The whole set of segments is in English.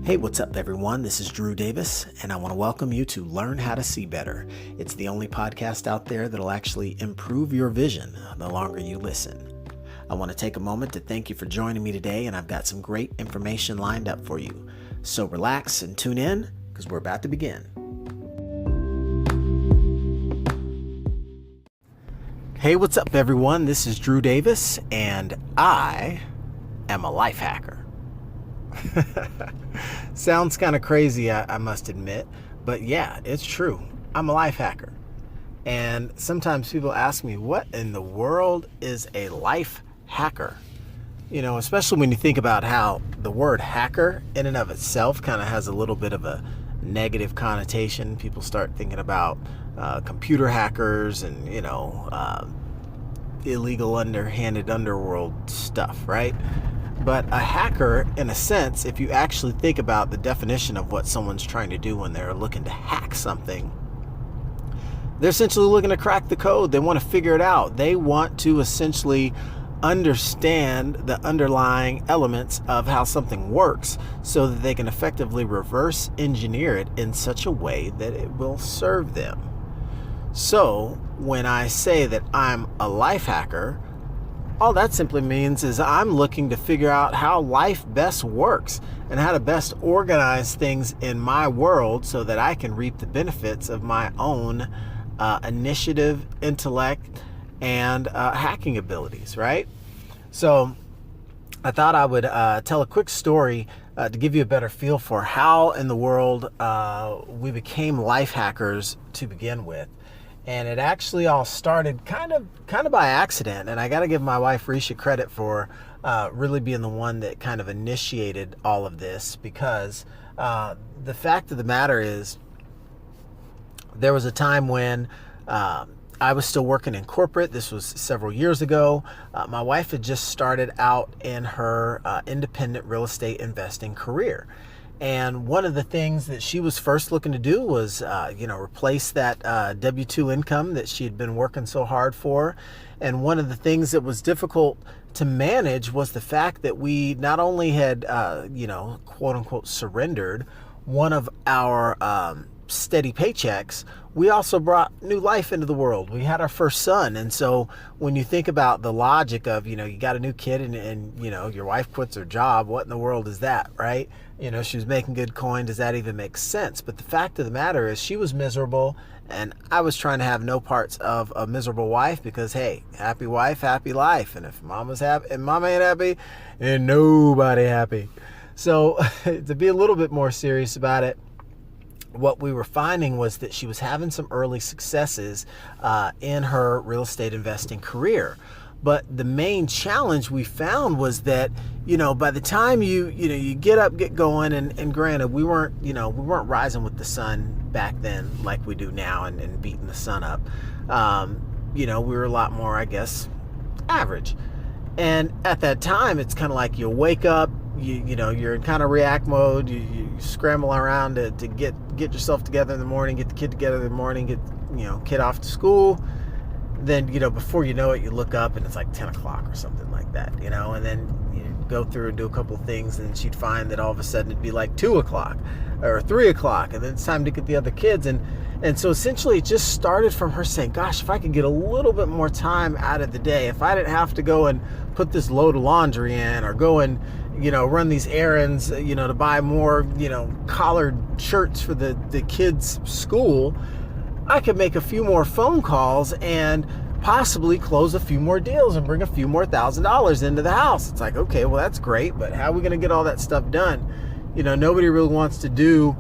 Hey, what's up, everyone? This is Drew Davis, and I want to welcome you to Learn How to See Better. It's the only podcast out there that'll actually improve your vision the longer you listen. I want to take a moment to thank you for joining me today, and I've got some great information lined up for you. So relax and tune in, because we're about to begin. Hey, what's up, everyone? This is Drew Davis, and I am a life hacker. Sounds kind of crazy, I must admit, but yeah, it's true. I'm a life hacker. And sometimes people ask me, what in the world is a life hacker? You know, especially when you think about how the word hacker in and of itself kind of has a little bit of a negative connotation. People start thinking about computer hackers and, illegal underhanded underworld stuff, right? But a hacker, in a sense, if you actually think about the definition of what someone's trying to do when they're looking to hack something, they're essentially looking to crack the code. They want to figure it out. They want to essentially understand the underlying elements of how something works so that they can effectively reverse engineer it in such a way that it will serve them. So when I say that I'm a life hacker, all that simply means is I'm looking to figure out how life best works and how to best organize things in my world so that I can reap the benefits of my own initiative, intellect, and hacking abilities, right? So I thought I would tell a quick story to give you a better feel for how in the world we became life hackers to begin with. And it actually all started kind of by accident. And I got to give my wife, Risha, credit for really being the one that kind of initiated all of this, because the fact of the matter is there was a time when I was still working in corporate. This was several years ago. My wife had just started out in her independent real estate investing career. And one of the things that she was first looking to do was, replace that W-2 income that she had been working so hard for. And one of the things that was difficult to manage was the fact that we not only had, quote unquote, surrendered one of our steady paychecks, we also brought new life into the world. We had our first son. And so when you think about the logic of, you got a new kid and your wife quits her job, what in the world is that, right? She was making good coin. Does that even make sense? But the fact of the matter is she was miserable, and I was trying to have no parts of a miserable wife because, hey, happy wife, happy life. And if mama's happy and mama ain't happy, ain't nobody happy. So to be a little bit more serious about it, what we were finding was that she was having some early successes in her real estate investing career. But the main challenge we found was that, by the time you get up, get going, and granted, we weren't rising with the sun back then like we do now and beating the sun up. We were a lot more, I guess, average. And at that time, it's kind of like you wake up, you're in kind of react mode. You scramble around to get yourself together in the morning, get the kid together in the morning, get kid off to school. Then before you know it, you look up and it's like 10 o'clock or something like that, and then you go through and do a couple of things, and she'd find that all of a sudden it'd be like 2 o'clock or 3 o'clock, and then it's time to get the other kids. And so essentially it just started from her saying, gosh, if I could get a little bit more time out of the day, if I didn't have to go and put this load of laundry in or go and run these errands, to buy more, collared shirts for the kids' school, I could make a few more phone calls and possibly close a few more deals and bring a few more $1,000s into the house. It's like, okay, well, that's great, but how are we going to get all that stuff done? Nobody really wants to do,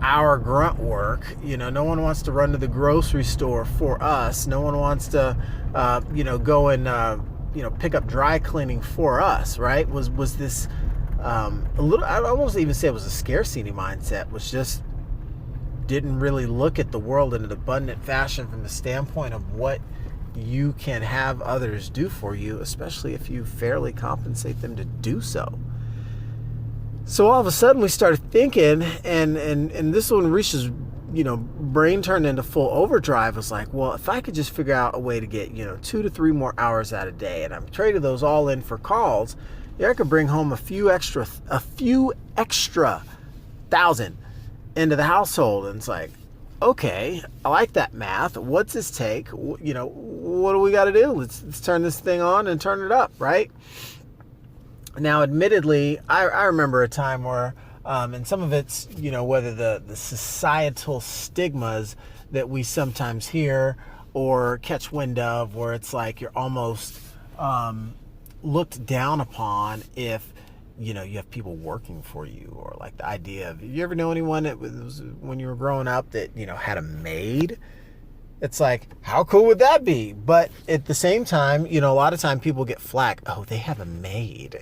our grunt work. No one wants to run to the grocery store for us. No one wants to, go and, pick up dry cleaning for us, right? Was this a little, I almost even say it was a scarcity mindset, which just didn't really look at the world in an abundant fashion from the standpoint of what you can have others do for you, especially if you fairly compensate them to do so. So all of a sudden we started thinking, and this one, Risha's brain turned into full overdrive. Was like, well, if I could just figure out a way to get 2 to 3 more hours out a day, and I'm trading those all in for calls, I could bring home a few extra $1,000 into the household. And it's like, okay, I like that math. What's this take? What do we got to do? Let's turn this thing on and turn it up, right? Now, admittedly, I remember a time where, and some of it's, whether the societal stigmas that we sometimes hear or catch wind of, where it's like you're almost looked down upon if you have people working for you, or like the idea of, you ever know anyone that was, when you were growing up, that had a maid? It's like, how cool would that be? But at the same time, a lot of time people get flack. Oh, they have a maid,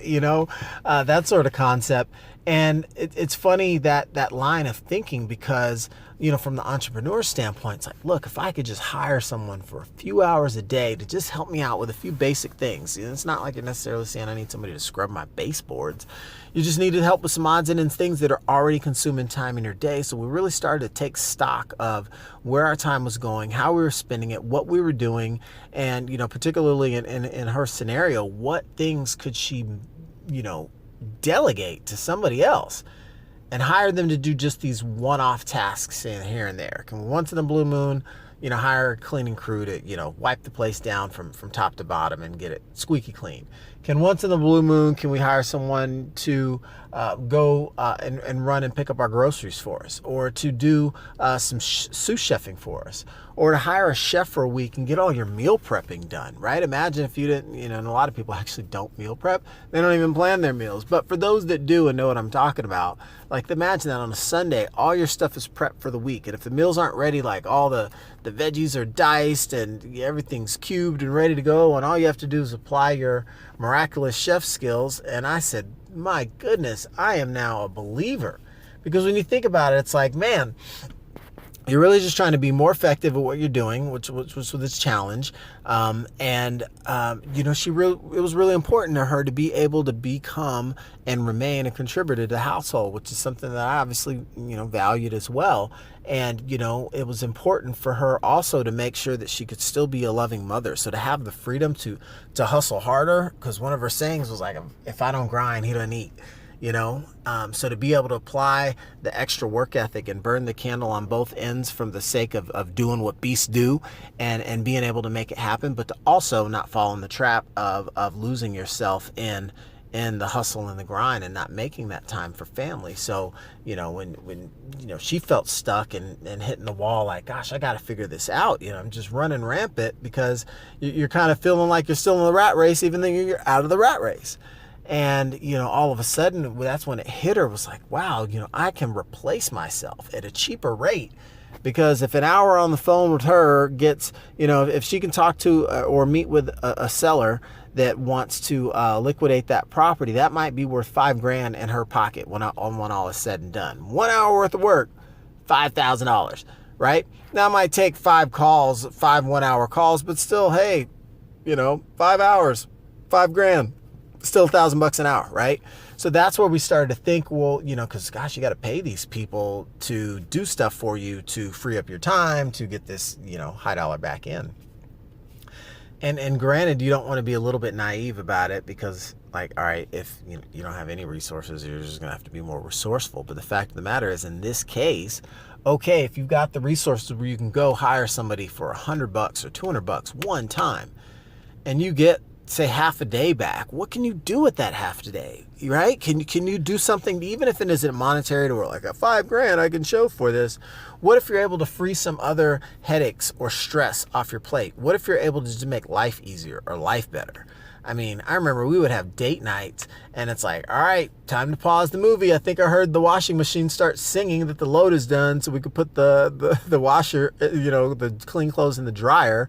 that sort of concept. And it's funny that line of thinking, because, from the entrepreneur standpoint, it's like, look, if I could just hire someone for a few hours a day to just help me out with a few basic things. It's not like you're necessarily saying I need somebody to scrub my baseboards. You just need to help with some odds and ends, things that are already consuming time in your day. So we really started to take stock of where our time was going, how we were spending it, what we were doing, and, particularly in her scenario, what things could she, delegate to somebody else and hire them to do just these one-off tasks in here and there. Can we, once in a blue moon, hire a cleaning crew to, wipe the place down from top to bottom and get it squeaky clean? Can once in the blue moon, can we hire someone to go and run and pick up our groceries for us, or to do some sous chefing for us, or to hire a chef for a week and get all your meal prepping done, right? Imagine if you didn't, and a lot of people actually don't meal prep. They don't even plan their meals. But for those that do and know what I'm talking about, like, imagine that on a Sunday, all your stuff is prepped for the week. And if the meals aren't ready, like all the veggies are diced and everything's cubed and ready to go, and all you have to do is apply your miraculous chef skills. And I said, my goodness, I am now a believer. Because when you think about it, it's like, man, you're really just trying to be more effective at what you're doing, which was this challenge. It was really important to her to be able to become and remain a contributor to the household, which is something that I obviously, valued as well. And, it was important for her also to make sure that she could still be a loving mother. So to have the freedom to hustle harder, because one of her sayings was like, if I don't grind, he doesn't eat. So to be able to apply the extra work ethic and burn the candle on both ends from the sake of doing what beasts do and being able to make it happen, but to also not fall in the trap of losing yourself in the hustle and the grind and not making that time for family. So, when she felt stuck and hitting the wall, like, gosh, I got to figure this out. I'm just running rampant, because you're kind of feeling like you're still in the rat race, even though you're out of the rat race. And, all of a sudden, that's when it hit her, was like, wow, I can replace myself at a cheaper rate. Because if an hour on the phone with her gets, if she can talk to or meet with a seller that wants to liquidate that property, that might be worth $5,000 in her pocket when all is said and done. 1 hour worth of work, $5,000, right? Now, it might take 5 1-hour calls, but still, hey, 5 hours, $5,000. Still $1,000 an hour, right? So that's where we started to think, well, because gosh, you got to pay these people to do stuff for you to free up your time to get this, high dollar back in. And granted, you don't want to be a little bit naive about it, because, like, all right, if you don't have any resources, you're just gonna have to be more resourceful. But the fact of the matter is, in this case, okay, if you've got the resources where you can go hire somebody for $100 or $200 one time, and you get, say, half a day back, what can you do with that half a day, right? Can you do something, even if it isn't monetary, to where like a $5,000 I can show for this? What if you're able to free some other headaches or stress off your plate? What if you're able to just make life easier or life better? I mean, I remember we would have date nights, and it's like, all right, time to pause the movie. I think I heard the washing machine start singing that the load is done, so we could put the washer, the clean clothes in the dryer.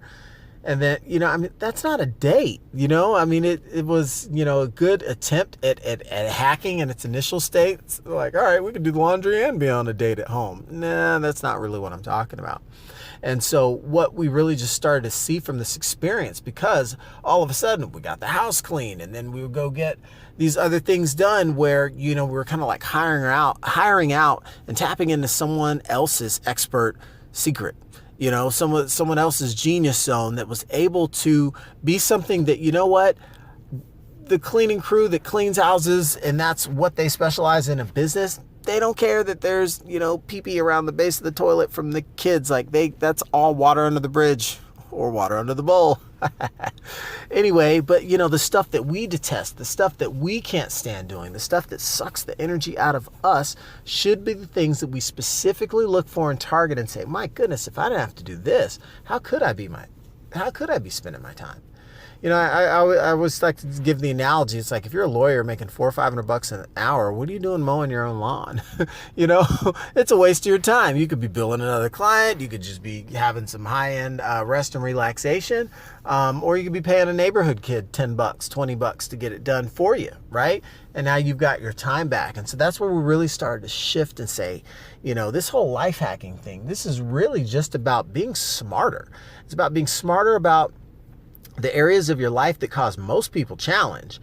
And then, that's not a date, it was, a good attempt at hacking in its initial state. It's like, all right, we can do the laundry and be on a date at home. Nah, that's not really what I'm talking about. And so what we really just started to see from this experience, because all of a sudden we got the house clean, and then we would go get these other things done where, we were kind of like hiring out and tapping into someone else's expert secret. Someone else's genius zone that was able to be something that, the cleaning crew that cleans houses, and that's what they specialize in business, They don't care that there's, pee-pee around the base of the toilet from the kids. Like that's all water under the bridge or water under the bowl. Anyway, but the stuff that we detest, the stuff that we can't stand doing, the stuff that sucks the energy out of us should be the things that we specifically look for and target and say, my goodness, if I didn't have to do this, how could I be spending my time? I always like to give the analogy. It's like if you're a lawyer making $400 or $500 an hour, what are you doing mowing your own lawn? It's a waste of your time. You could be billing another client. You could just be having some high-end rest and relaxation, or you could be paying a neighborhood kid $10, $20 to get it done for you, right? And now you've got your time back. And so that's where we really started to shift and say, this whole life hacking thing, this is really just about being smarter. It's about being smarter about the areas of your life that cause most people challenge,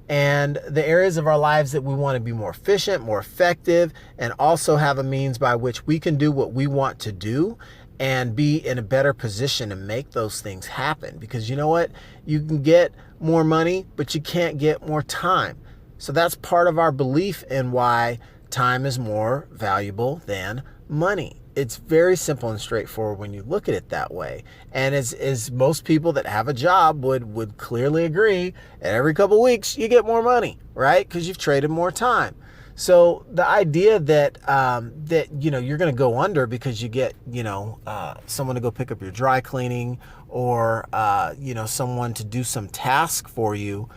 and the areas of our lives that we want to be more efficient, more effective, and also have a means by which we can do what we want to do and be in a better position to make those things happen. Because you know what? You can get more money, but you can't get more time. So that's part of our belief in why time is more valuable than money. It's very simple and straightforward when you look at it that way. And as most people that have a job would clearly agree, every couple of weeks you get more money, right? Because you've traded more time. So the idea that you're going to go under because you get someone to go pick up your dry cleaning or someone to do some task for you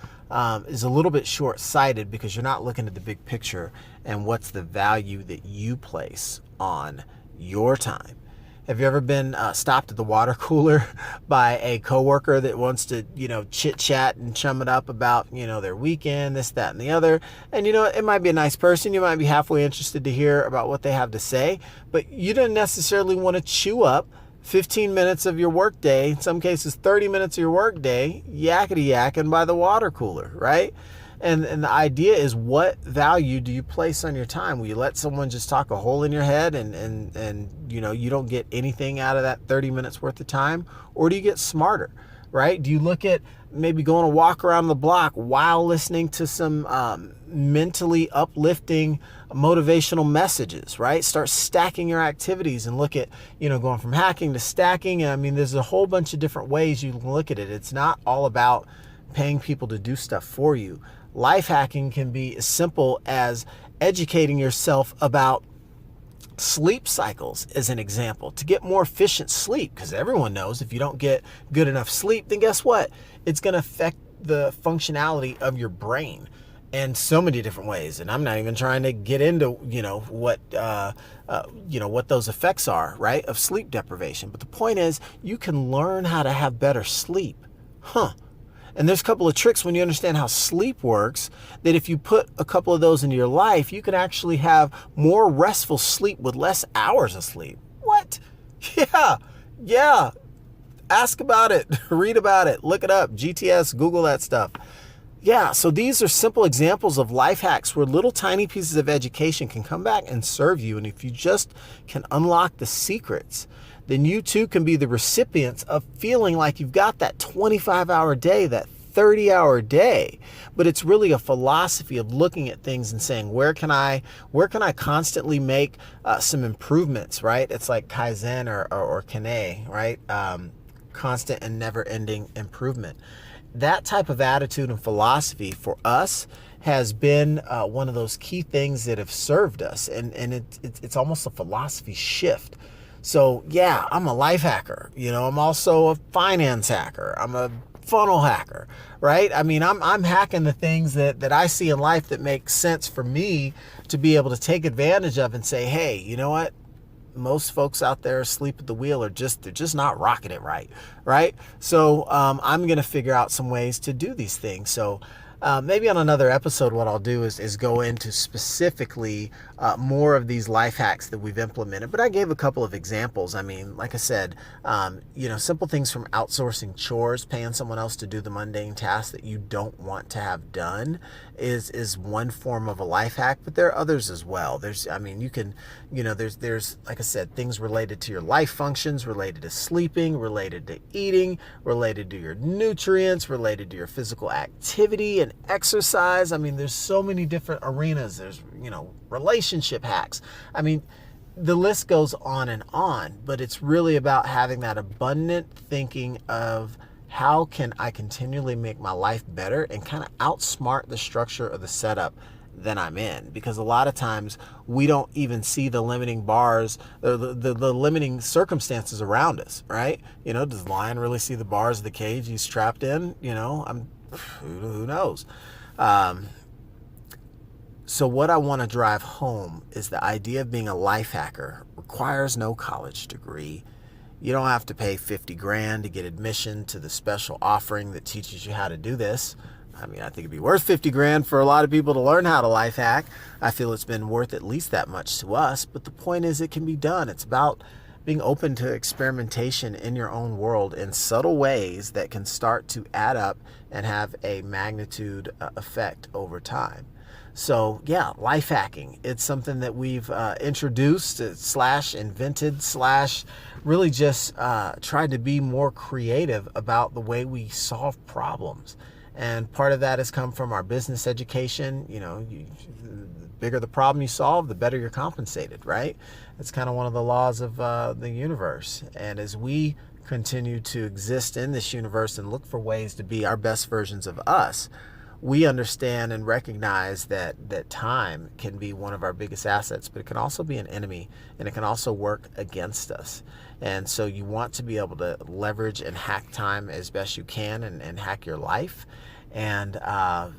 is a little bit short-sighted, because you're not looking at the big picture and what's the value that you place on your time. Have you ever been stopped at the water cooler by a coworker that wants to, chit chat and chum it up about, their weekend, this, that, and the other? And it might be a nice person. You might be halfway interested to hear about what they have to say, but you don't necessarily want to chew up 15 minutes of your workday, in some cases 30 minutes of your workday, yakety-yakking by the water cooler, right? And the idea is, what value do you place on your time? Will you let someone just talk a hole in your head and you don't get anything out of that 30 minutes worth of time? Or do you get smarter, right? Do you look at maybe going a walk around the block while listening to some mentally uplifting motivational messages, right? Start stacking your activities and look at, going from hacking to stacking. I mean, there's a whole bunch of different ways you can look at it. It's not all about paying people to do stuff for you. Life hacking can be as simple as educating yourself about sleep cycles, as an example, to get more efficient sleep. Because everyone knows if you don't get good enough sleep, then guess what? It's going to affect the functionality of your brain in so many different ways. And I'm not even trying to get into, what those effects are, right, of sleep deprivation. But the point is, you can learn how to have better sleep. And there's a couple of tricks when you understand how sleep works, that if you put a couple of those into your life, you can actually have more restful sleep with less hours of sleep. What? Yeah. Ask about it, read about it, look it up, GTS, Google that stuff. Yeah, so these are simple examples of life hacks where little tiny pieces of education can come back and serve you. And if you just can unlock the secrets, then you too can be the recipients of feeling like you've got that 25-hour day, that 30-hour day. But it's really a philosophy of looking at things and saying, where can I constantly make some improvements, right? It's like Kaizen or Kane, right? Constant and never-ending improvement. That type of attitude and philosophy for us has been one of those key things that have served us. And it's almost a philosophy shift. So yeah, I'm a life hacker. I'm also a finance hacker. I'm a funnel hacker, right? I mean, I'm hacking the things that I see in life that make sense for me to be able to take advantage of and say, hey, you know what? Most folks out there asleep at the wheel they're just not rocking it right? So I'm going to figure out some ways to do these things. So maybe on another episode, what I'll do is go into specifically more of these life hacks that we've implemented. But I gave a couple of examples. I mean, like I said, simple things from outsourcing chores, paying someone else to do the mundane tasks that you don't want to have done is one form of a life hack. But there are others as well. There's like I said, things related to your life functions, related to sleeping, related to eating, related to your nutrients, related to your physical activity, and in exercise. I mean, there's so many different arenas. There's, relationship hacks. I mean, the list goes on, but it's really about having that abundant thinking of how can I continually make my life better and kind of outsmart the structure of the setup that I'm in. Because a lot of times we don't even see the limiting bars, or the limiting circumstances around us, right? Does the lion really see the bars of the cage he's trapped in? Who knows? So what I want to drive home is the idea of being a life hacker requires no college degree. You don't have to pay 50 grand to get admission to the special offering that teaches you how to do this. I mean, I think it'd be worth 50 grand for a lot of people to learn how to life hack. I feel it's been worth at least that much to us, but the point is it can be done. It's about being open to experimentation in your own world in subtle ways that can start to add up and have a magnitude effect over time. So yeah, life hacking. It's something that we've introduced / invented / really just tried to be more creative about the way we solve problems. And part of that has come from our business education. The bigger the problem you solve, the better you're compensated, right? It's kind of one of the laws of the universe. And as we continue to exist in this universe and look for ways to be our best versions of us, we understand and recognize that time can be one of our biggest assets, but it can also be an enemy, and it can also work against us. And so you want to be able to leverage and hack time as best you can and hack your life. And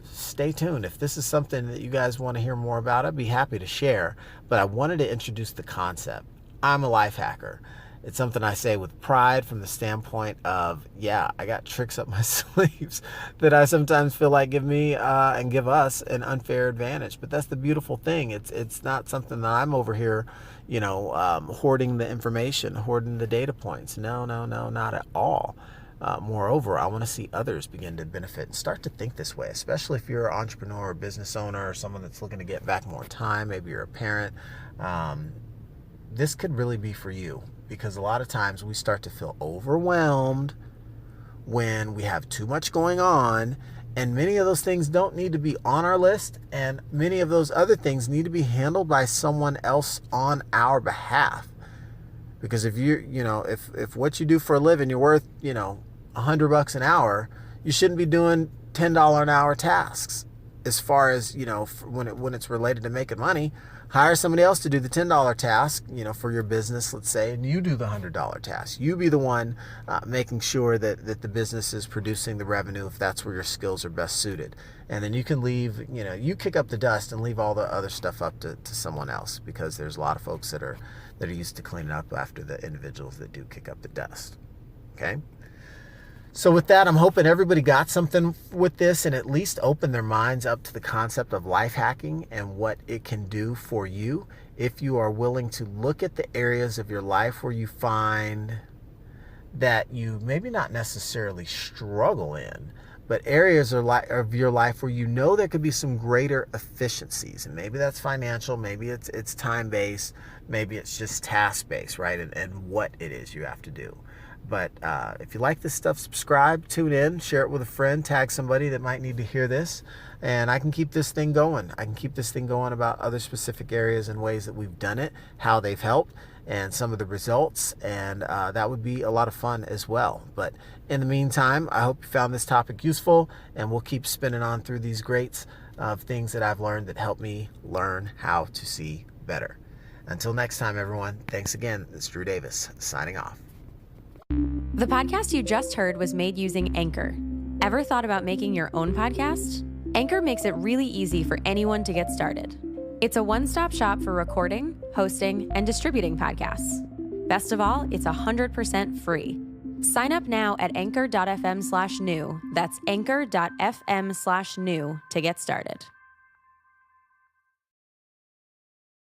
stay tuned. If this is something that you guys want to hear more about, I'd be happy to share. But I wanted to introduce the concept. I'm a life hacker. It's something I say with pride from the standpoint of, yeah, I got tricks up my sleeves that I sometimes feel like give me and give us an unfair advantage. But that's the beautiful thing. It's not something that I'm over here, hoarding the information, hoarding the data points. No, not at all. Moreover, I want to see others begin to benefit and start to think this way, especially if you're an entrepreneur or business owner or someone that's looking to get back more time. Maybe you're a parent. This could really be for you, because a lot of times we start to feel overwhelmed when we have too much going on, and many of those things don't need to be on our list, and many of those other things need to be handled by someone else on our behalf. Because if if what you do for a living, you're worth, $100 an hour, you shouldn't be doing $10 an hour tasks. As far as, when it's related to making money, hire somebody else to do the $10 task, for your business, let's say, and you do the $100 task. You be the one making sure that the business is producing the revenue if that's where your skills are best suited. And then you can leave, you kick up the dust and leave all the other stuff up to someone else, because there's a lot of folks that are used to cleaning up after the individuals that do kick up the dust. Okay? So with that, I'm hoping everybody got something with this and at least opened their minds up to the concept of life hacking and what it can do for you if you are willing to look at the areas of your life where you find that you maybe not necessarily struggle in, but areas of your life where there could be some greater efficiencies. And maybe that's financial, maybe it's time-based, maybe it's just task-based, right? And what it is you have to do. But if you like this stuff, subscribe, tune in, share it with a friend, tag somebody that might need to hear this, and I can keep this thing going. I can keep this thing going about other specific areas and ways that we've done it, how they've helped, and some of the results, and that would be a lot of fun as well. But in the meantime, I hope you found this topic useful, and we'll keep spinning on through these greats of things that I've learned that help me learn how to see better. Until next time, everyone, thanks again. It's Drew Davis, signing off. The podcast you just heard was made using Anchor. Ever thought about making your own podcast? Anchor makes it really easy for anyone to get started. It's a one-stop shop for recording, hosting, and distributing podcasts. Best of all, it's 100% free. Sign up now at anchor.fm/new. That's anchor.fm/new to get started.